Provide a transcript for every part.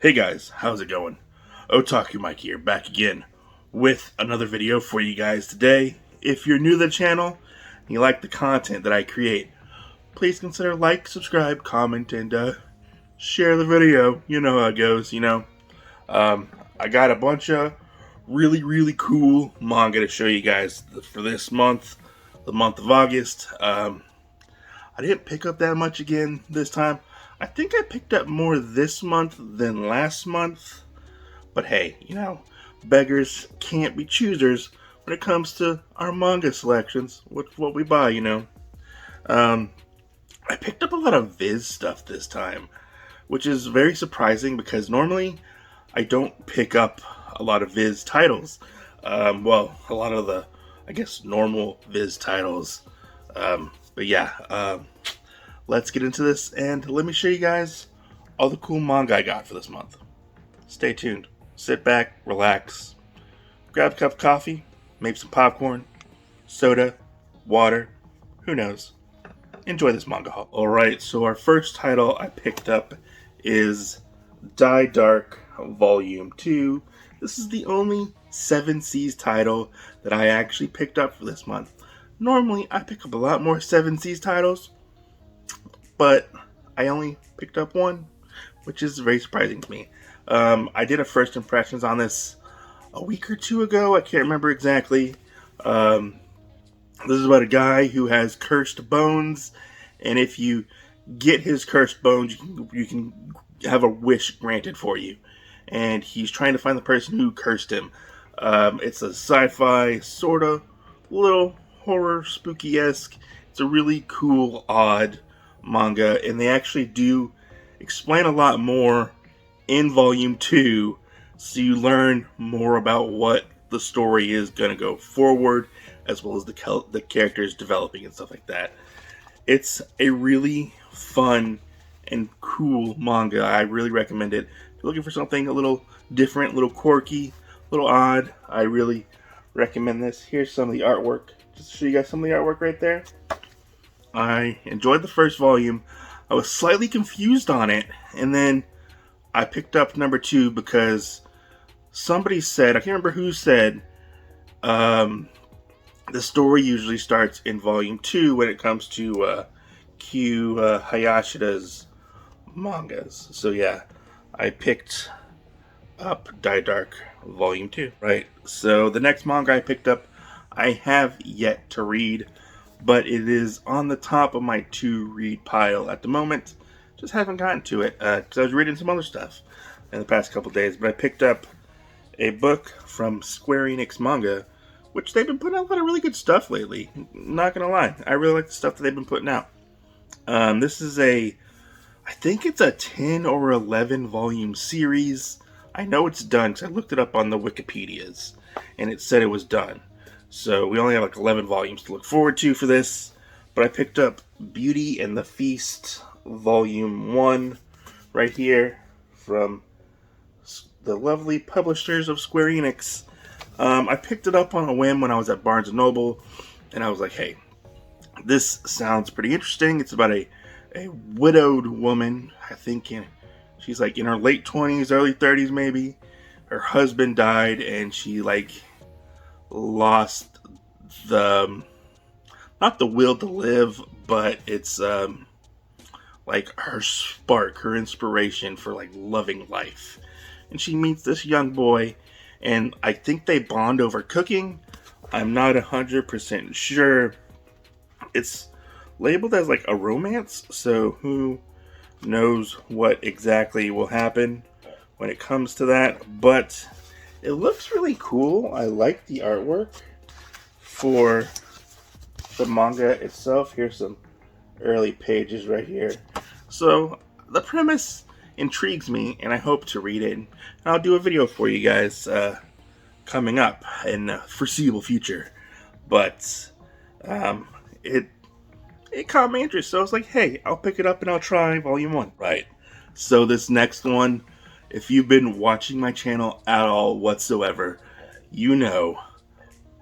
Hey guys, how's it going? OTAKU Mike here, back again with another video for you guys today. If you're new to the channel and you like the content that I create, please consider like, subscribe, comment, and share the video. You know how it goes, I got a bunch of really cool manga to show you guys for this month, the month of August. I didn't pick up that much again this time. I think I picked up more this month than last month. But hey, beggars can't be choosers when it comes to our manga selections. What we buy. I picked up a lot of Viz stuff this time, which is very surprising because normally I don't pick up a lot of Viz titles. A lot of the, I guess, normal Viz titles. Let's get into this and let me show you guys all the cool manga I got for this month. Stay tuned. Sit back, relax, grab a cup of coffee, maybe some popcorn, soda, water, who knows. Enjoy this manga haul. Alright, so our first title I picked up is Die Dark Volume 2. This is the only 7 Seas title that I actually picked up for this month. Normally, I pick up a lot more 7 Seas titles, but I only picked up one, which is very surprising to me. I did a first impressions on this a week or two ago. I can't remember exactly. This is about a guy who has cursed bones, and if you get his cursed bones, you can have a wish granted for you. And he's trying to find the person who cursed him. It's a sci-fi, sort of, little horror, spooky-esque. It's a really cool, odd manga, and they actually do explain a lot more in Volume 2, so you learn more about what the story is going to go forward, as well as the characters developing and stuff like that. It's a really fun and cool manga. I really recommend it. If you're looking for something a little different, a little quirky, a little odd, I really recommend this. Here's some of the artwork. Just to show you guys some of the artwork right there. I enjoyed the first volume. I was slightly confused on it, and then I picked up number 2 because somebody said, I can't remember who said, the story usually starts in volume 2 when it comes to Q Hayashida's mangas. So yeah, I picked up Die Dark volume 2. Right, so the next manga I picked up, I have yet to read, but it is on the top of my to-read pile at the moment. Just haven't gotten to it, because I was reading some other stuff in the past couple days. But I picked up a book from Square Enix Manga, which they've been putting out a lot of really good stuff lately. Not gonna lie, I really like the stuff that they've been putting out. This is I think it's a 10 or 11 volume series. I know it's done, because I looked it up on the Wikipedias, and it said it was done. So we only have like 11 volumes to look forward to for this. But I picked up Beauty and the Feast Volume 1 right here from the lovely publishers of Square Enix. I picked it up on a whim when I was at Barnes & Noble, and I was like, hey, this sounds pretty interesting. It's about a widowed woman, I think she's like in her late 20s, early 30s maybe. Her husband died, and she lost not the will to live, but it's like her spark, her inspiration for loving life. And she meets this young boy, and I think they bond over cooking. I'm not 100% sure. It's labeled as a romance, so who knows what exactly will happen when it comes to that. But it looks really cool. I like the artwork for the manga itself. Here's some early pages right here. So the premise intrigues me, and I hope to read it. And I'll do a video for you guys coming up in the foreseeable future. But it caught my interest, so I was like, hey, I'll pick it up and I'll try volume 1. Right. So this next one, if you've been watching my channel at all whatsoever, you know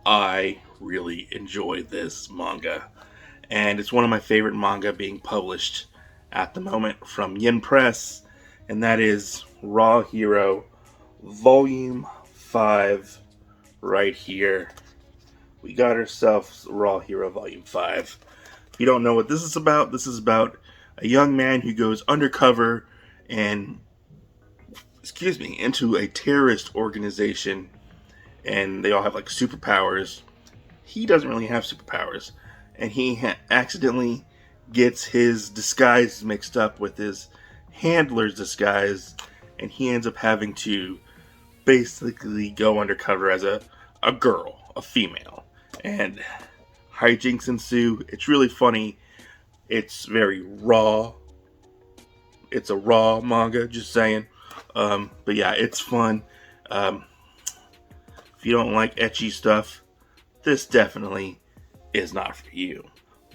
I really enjoy this manga. And it's one of my favorite manga being published at the moment from Yen Press. and that is Raw Hero Volume 5 right here. We got ourselves Raw Hero Volume 5. If you don't know what this is about a young man who goes undercover and, into a terrorist organization, and they all have like superpowers. He doesn't really have superpowers, and he accidentally gets his disguise mixed up with his handler's disguise, and he ends up having to basically go undercover as a girl, a female, and hijinks ensue. It's really funny. It's very raw. It's a raw manga, just saying. But yeah, it's fun. If you don't like ecchi stuff, this definitely is not for you.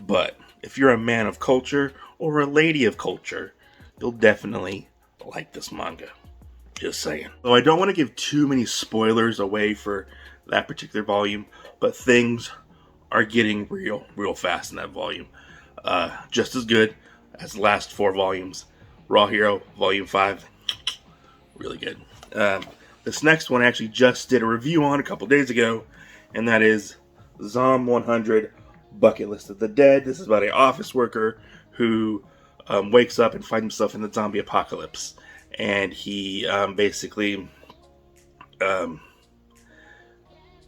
But if you're a man of culture or a lady of culture, you'll definitely like this manga. Just saying. Though I don't want to give too many spoilers away for that particular volume, but things are getting real fast in that volume. Just as good as the last 4 volumes. Raw Hero Volume 5, really good. This next one I actually just did a review on a couple days ago, and that is Zom 100 Bucket List of the Dead. This is about an office worker who wakes up and finds himself in the zombie apocalypse. And he basically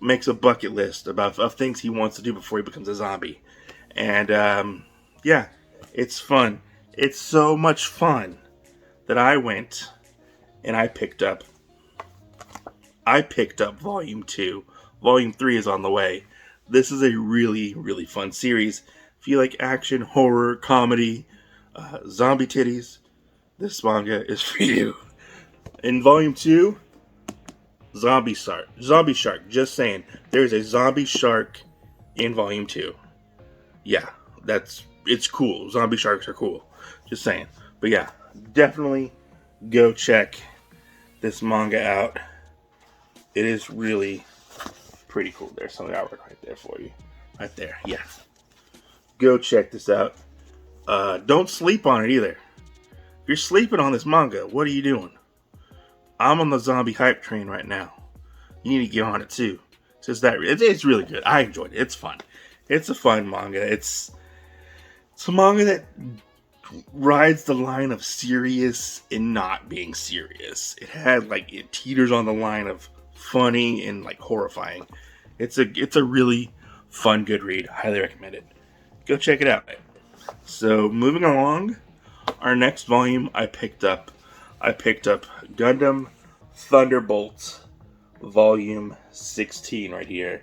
makes a bucket list of things he wants to do before he becomes a zombie. And yeah, it's fun. It's so much fun that I went and I picked up Volume 2. Volume 3 is on the way. This is a really fun series. If you like action, horror, comedy, zombie titties, this manga is for you. In Volume 2, Zombie Shark. Just saying. There's a zombie shark in Volume 2. Yeah, it's cool. Zombie sharks are cool. Just saying. But yeah, definitely go check this manga out. It is really pretty cool. There's some artwork right there for you. Right there, yeah. Go check this out. Don't sleep on it either. If you're sleeping on this manga, what are you doing? I'm on the zombie hype train right now. You need to get on it too. It's really good. I enjoyed it. It's fun. It's a fun manga. It's a manga that rides the line of serious and not being serious. It teeters on the line of funny and like horrifying. It's a really fun, good read. Highly recommend it. Go check it out. So moving along, our next volume I picked up Gundam Thunderbolts Volume 16 right here.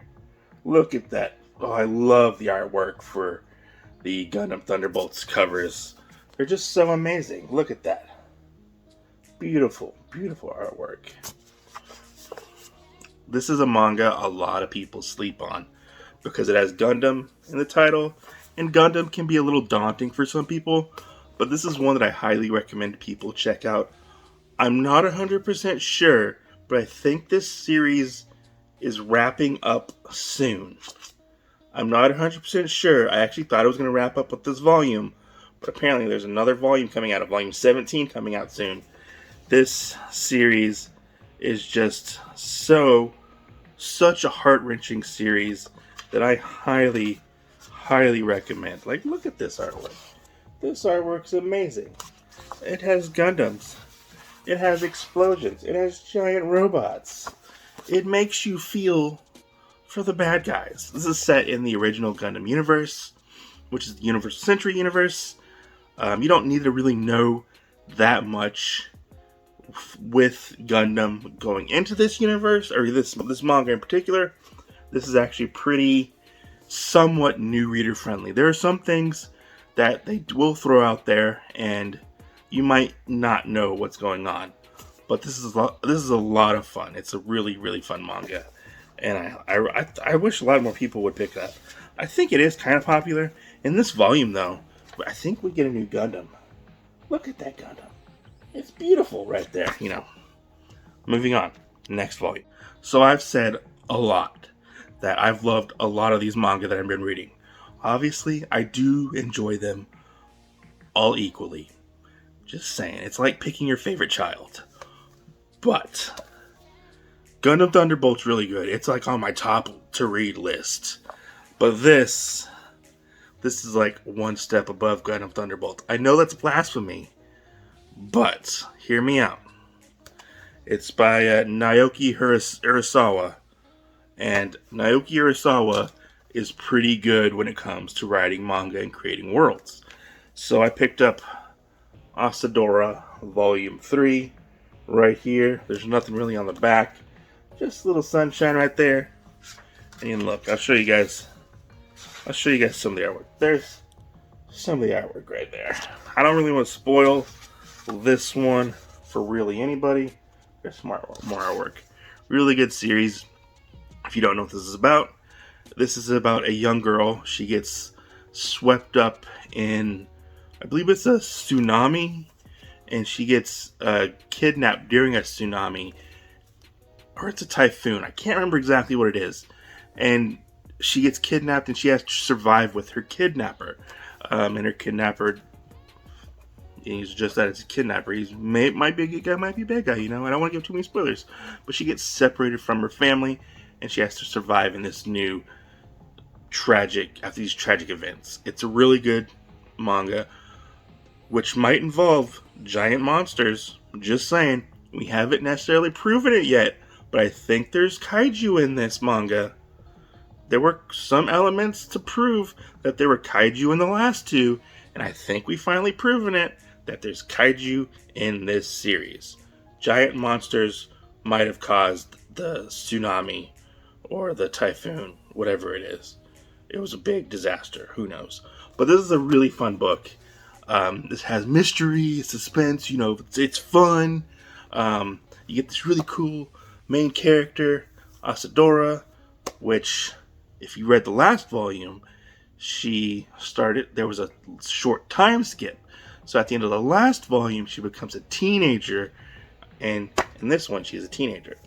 Look at that. Oh, I love the artwork for the Gundam Thunderbolts covers. They're just so amazing. Look at that. Beautiful artwork. This is a manga a lot of people sleep on because it has Gundam in the title, and Gundam can be a little daunting for some people, but this is one that I highly recommend people check out. I'm not 100% sure, but I think this series is wrapping up soon. I'm not 100% sure. I actually thought it was going to wrap up with this volume, but apparently there's another volume coming out, Volume 17 coming out soon. This series is just such a heart-wrenching series that I highly recommend. Like, look at this artwork. This artwork's amazing. It has Gundams. It has explosions. It has giant robots. It makes you feel for the bad guys. This is set in the original Gundam universe, which is the Universal Century universe. You don't need to really know that much with Gundam going into this universe, or this manga in particular. This is actually pretty somewhat new reader friendly. There are some things that they will throw out there and you might not know what's going on, but this is a lot of fun. It's a really fun manga, and I wish a lot more people would pick it up. I think it is kind of popular in this volume though. I think we get a new Gundam. Look at that Gundam. It's beautiful right there, you know. Moving on, next volume. So I've said a lot that I've loved a lot of these manga that I've been reading. Obviously, I do enjoy them all equally. Just saying, it's like picking your favorite child. But Gundam Thunderbolts really good. It's like on my top to read list. But this is like one step above Gundam Thunderbolt. I know that's blasphemy, but hear me out. It's by Naoki Urasawa, and Naoki Urasawa is pretty good when it comes to writing manga and creating worlds. So I picked up Asadora Volume 3 right here. There's nothing really on the back. Just a little sunshine right there. And look, I'll show you guys some of the artwork. There's some of the artwork right there. I don't really want to spoil this one for really anybody. There's more artwork. Really good series. If you don't know what this is about a young girl. She gets swept up in, I believe it's a tsunami, and she gets kidnapped during a tsunami, or it's a typhoon. I can't remember exactly what it is. And she gets kidnapped, and she has to survive with her kidnapper. And her kidnapper, he's just that, it's a kidnapper. Might be a good guy, might be a bad guy, you know. I don't want to give too many spoilers. But she gets separated from her family, and she has to survive in this new after these tragic events. It's a really good manga, which might involve giant monsters. Just saying. We haven't necessarily proven it yet, but I think there's kaiju in this manga. There were some elements to prove that there were kaiju in the last two, and I think we finally proven it, that there's kaiju in this series. Giant monsters might have caused the tsunami or the typhoon, whatever it is. It was a big disaster, who knows. But this is a really fun book. This has mystery, suspense, you know, it's fun. You get this really cool main character, Asadora, which, if you read the last volume, there was a short time skip. So at the end of the last volume, she becomes a teenager, and in this one, she's a teenager.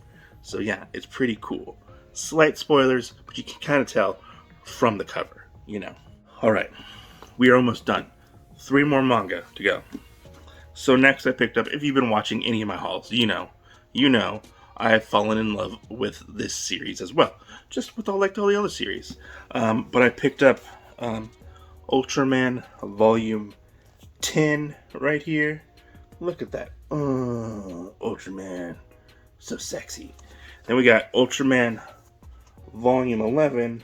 So yeah, it's pretty cool. Slight spoilers, but you can kind of tell from the cover, you know. Alright, we are almost done. 3 more manga to go. So next I picked up, if you've been watching any of my hauls, you know, I have fallen in love with this series as well. Just with all the other series. But I picked up Ultraman Volume 10 right here. Look at that. Ultraman. So sexy. Then we got Ultraman Volume 11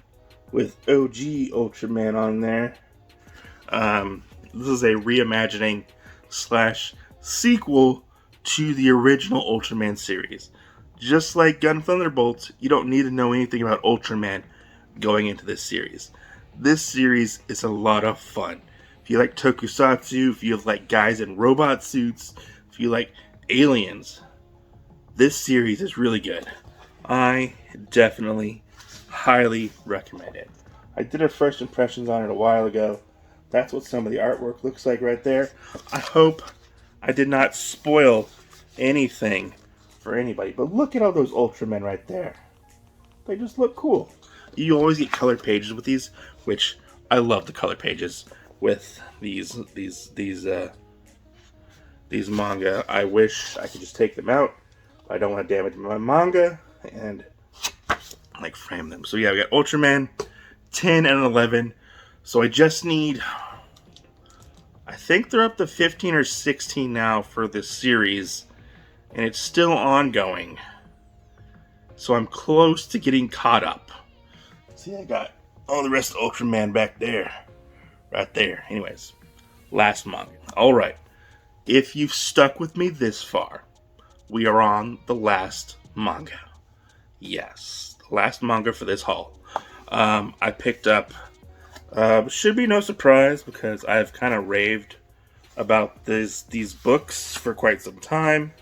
with OG Ultraman on there. This is a reimagining / sequel to the original Ultraman series. Just like Gundam Thunderbolts, you don't need to know anything about Ultraman going into this series. This series is a lot of fun. If you like tokusatsu, if you like guys in robot suits, if you like aliens, this series is really good. I definitely highly recommend it. I did a first impressions on it a while ago. That's what some of the artwork looks like right there. I hope I did not spoil anything for anybody. But look at all those Ultramen right there. They just look cool. You always get color pages with these, which I love the color pages with these manga. I wish I could just take them out. I don't want to damage my manga and like frame them. So yeah, we got Ultraman 10 and 11. So I just need, I think they're up to 15 or 16 now for this series, and it's still ongoing. So I'm close to getting caught up. See, I got all the rest of Ultraman back there. Right there. Anyways, last manga. Alright. If you've stuck with me this far, we are on the last manga. Yes, the last manga for this haul. I picked up, should be no surprise because I've kind of raved about these books for quite some time,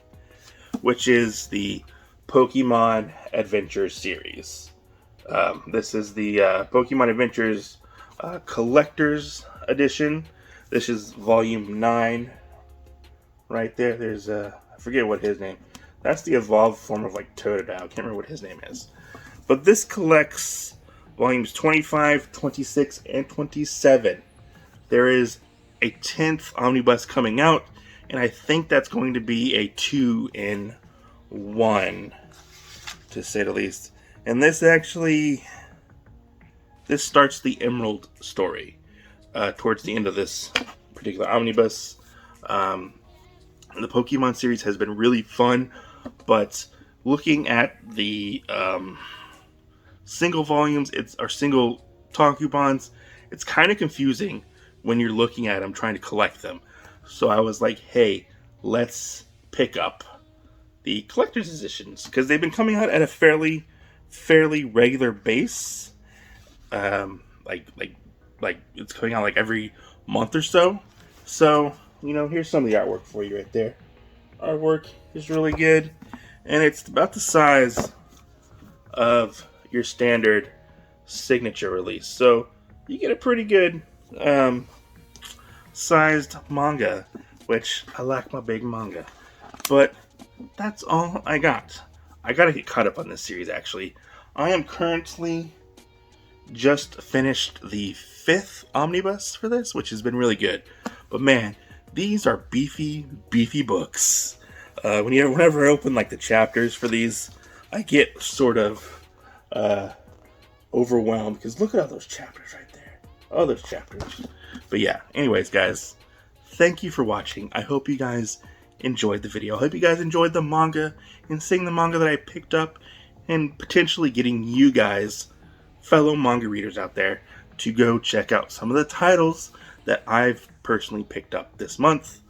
which is the Pokemon Adventures series. This is the Pokemon Adventures Collector's Edition. This is volume 9 right there. There's I forget what his name. That's the evolved form of like Totodile. I can't remember what his name is. But this collects volumes 25, 26, and 27. There is a 10th omnibus coming out, and I think that's going to be a 2-in-1, to say the least. And this starts the Emerald story towards the end of this particular omnibus. The Pokemon series has been really fun, but looking at the single volumes, or single tankobons, it's kind of confusing when you're looking at them trying to collect them. So I was like, hey, let's pick up the collector's editions, because they've been coming out at a fairly regular base. Like it's coming out like every month or so. So, here's some of the artwork for you right there. Artwork is really good, and it's about the size of your standard signature release. So you get a pretty good sized manga, which I like my big manga. But that's all I got. I gotta get caught up on this series, actually. I am currently just finished the 5th omnibus for this, which has been really good. But man, these are beefy books. Whenever I open like the chapters for these, I get sort of overwhelmed, because look at all those chapters right there. All those chapters. But yeah, anyways, guys, thank you for watching. I hope you guys enjoyed the video. I hope you guys enjoyed the manga and seeing the manga that I picked up, and potentially getting you guys, fellow manga readers out there, to go check out some of the titles that I've personally picked up this month.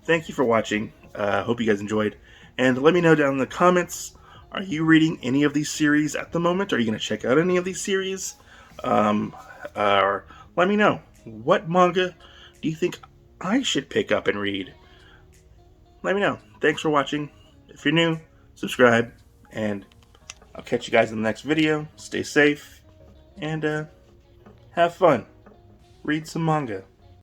Thank you for watching. Hope you guys enjoyed. And let me know down in the comments, are you reading any of these series at the moment? Are you going to check out any of these series? Or let me know, what manga do you think I should pick up and read? Let me know. Thanks for watching. If you're new, subscribe, and I'll catch you guys in the next video. Stay safe, and have fun. Read some manga.